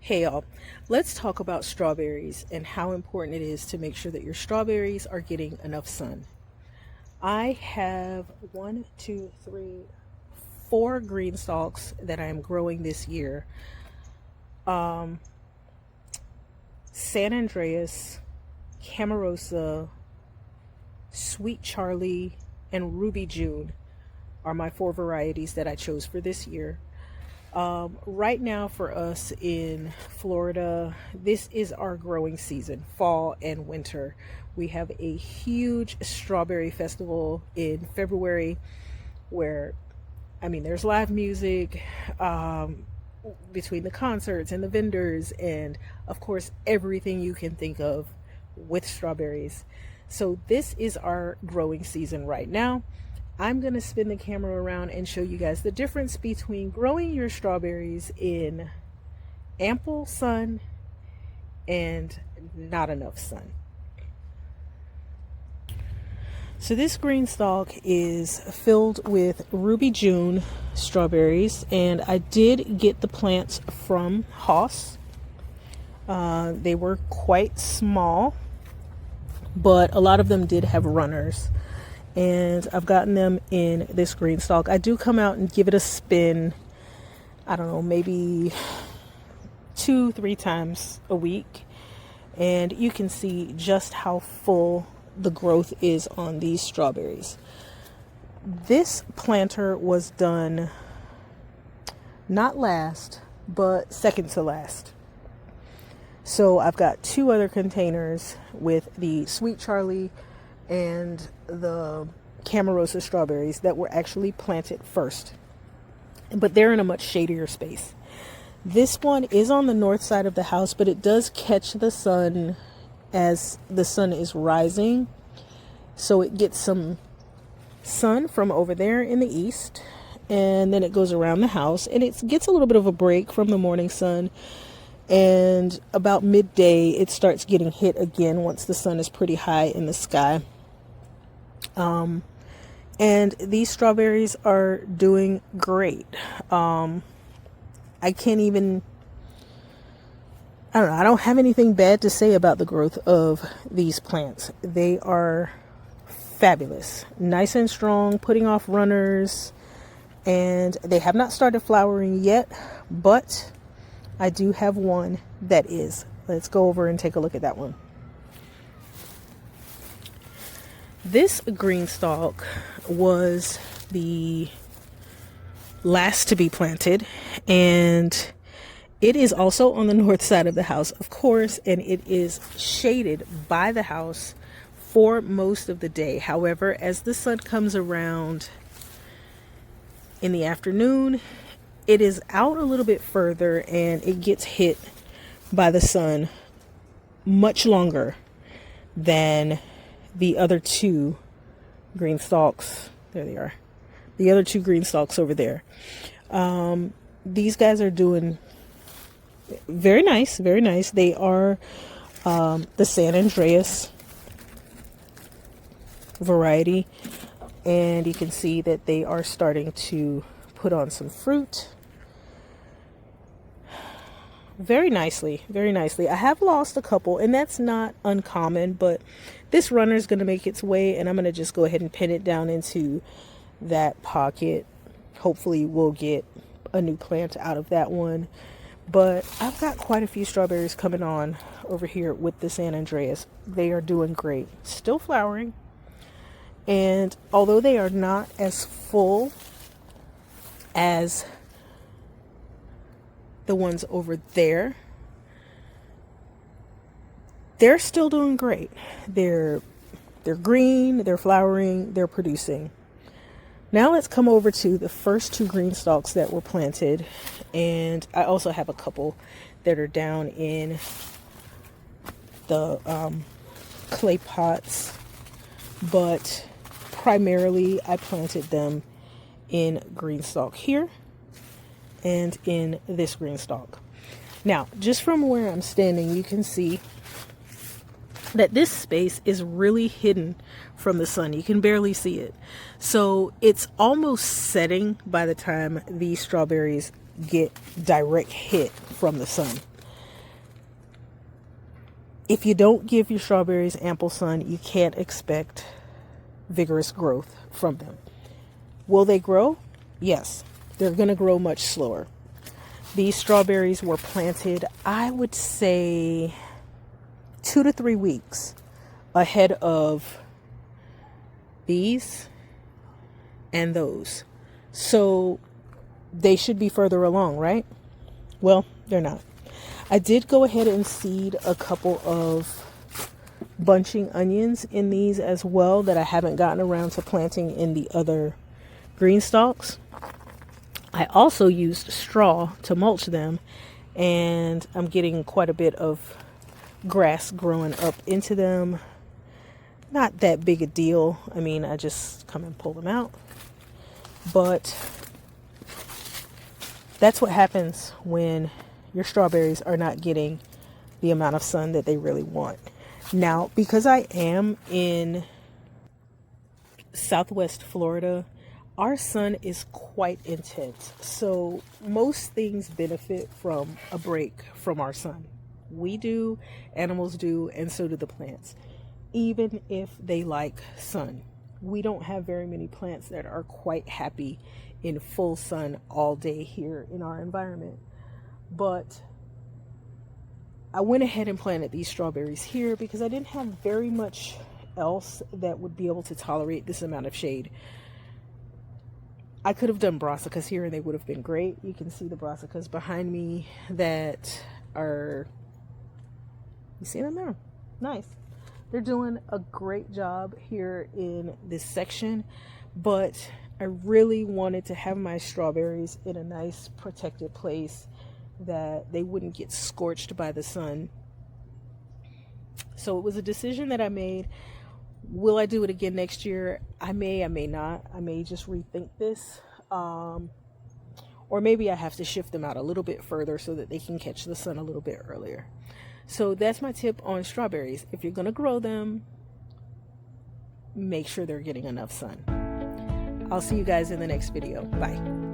Hey y'all, let's talk about strawberries and how important it is to make sure that your strawberries are getting enough sun. I have one, two, three, four green stalks that I am growing this year. Um, San Andreas, Camarosa, Sweet Charlie, and Ruby June are my four varieties that I chose for this year. Right now, for us in Florida, this is our growing season, fall and winter. We have a huge strawberry festival in February where, there's live music between the concerts and the vendors, and of course, everything you can think of with strawberries. So, this is our growing season right now. I'm going to spin the camera around and show you guys the difference between growing your strawberries in ample sun and not enough sun. So this green stalk is filled with Ruby June strawberries, and I did get the plants from Haas. They were quite small, but a lot of them did have runners. And I've gotten them in this green stalk. I do come out and give it a spin, I don't know, maybe 2-3 times a week. And you can see just how full the growth is on these strawberries. This planter was done not last, but second to last. So I've got two other containers with the Sweet Charlie and the Camarosa strawberries that were actually planted first, but they're in a much shadier space. This one is on the north side of the house, but it does catch the sun as the sun is rising, so it gets some sun from over there in the east, and then it goes around the house and it gets a little bit of a break from the morning sun, and about midday it starts getting hit again once the sun is pretty high in the sky. And these strawberries are doing great. I don't have anything bad to say about the growth of these plants. They are fabulous, nice and strong, putting off runners, and they have not started flowering yet, but I do have one that is. Let's go over and take a look at that one. This green stalk was the last to be planted, and it is also on the north side of the house, of course, and it is shaded by the house for most of the day. However, as the sun comes around in the afternoon, it is out a little bit further and it gets hit by the sun much longer than the other two green stalks. There they are. The other two green stalks over there. These guys are doing very nice, very nice. They are the San Andreas variety, and you can see that they are starting to put on some fruit very nicely, very nicely. I have lost a couple, and that's not uncommon, but this runner is going to make its way, and I'm going to just go ahead and pin it down into that pocket. Hopefully we'll get a new plant out of that one. But I've got quite a few strawberries coming on over here with the San Andreas. They are doing great, still flowering, and although they are not as full as the ones over there, they're still doing great. They're green, they're flowering, they're producing. Now let's come over to the first two green stalks that were planted, and I also have a couple that are down in the clay pots, but primarily I planted them in green stalk here and in this green stalk. Now, just from where I'm standing, you can see that this space is really hidden from the sun. You can barely see it. So it's almost setting by the time these strawberries get direct hit from the sun. If you don't give your strawberries ample sun, you can't expect vigorous growth from them. Will they grow? Yes, they're going to grow much slower. These strawberries were planted, I would say, 2 to 3 weeks ahead of these and those. So they should be further along, right? Well, they're not. I did go ahead and seed a couple of bunching onions in these as well that I haven't gotten around to planting in the other green stalks. I also used straw to mulch them, and I'm getting quite a bit of grass growing up into them. Not that big a deal. I mean, I just come and pull them out. But that's what happens when your strawberries are not getting the amount of sun that they really want. Now, because I am in Southwest Florida, our sun is quite intense. So most things benefit from a break from our sun. We do, animals do, and so do the plants, even if they like sun. We don't have very many plants that are quite happy in full sun all day here in our environment. But I went ahead and planted these strawberries here because I didn't have very much else that would be able to tolerate this amount of shade. I could have done brassicas here and they would have been great. You can see the brassicas behind me that are, you see them there? Nice. They're doing a great job here in this section, but I really wanted to have my strawberries in a nice protected place that they wouldn't get scorched by the sun. So it was a decision that I made. Will I do it again next year? I may not. I may just rethink this. Or maybe I have to shift them out a little bit further so that they can catch the sun a little bit earlier. So that's my tip on strawberries. If you're going to grow them, make sure they're getting enough sun. I'll see you guys in the next video. Bye.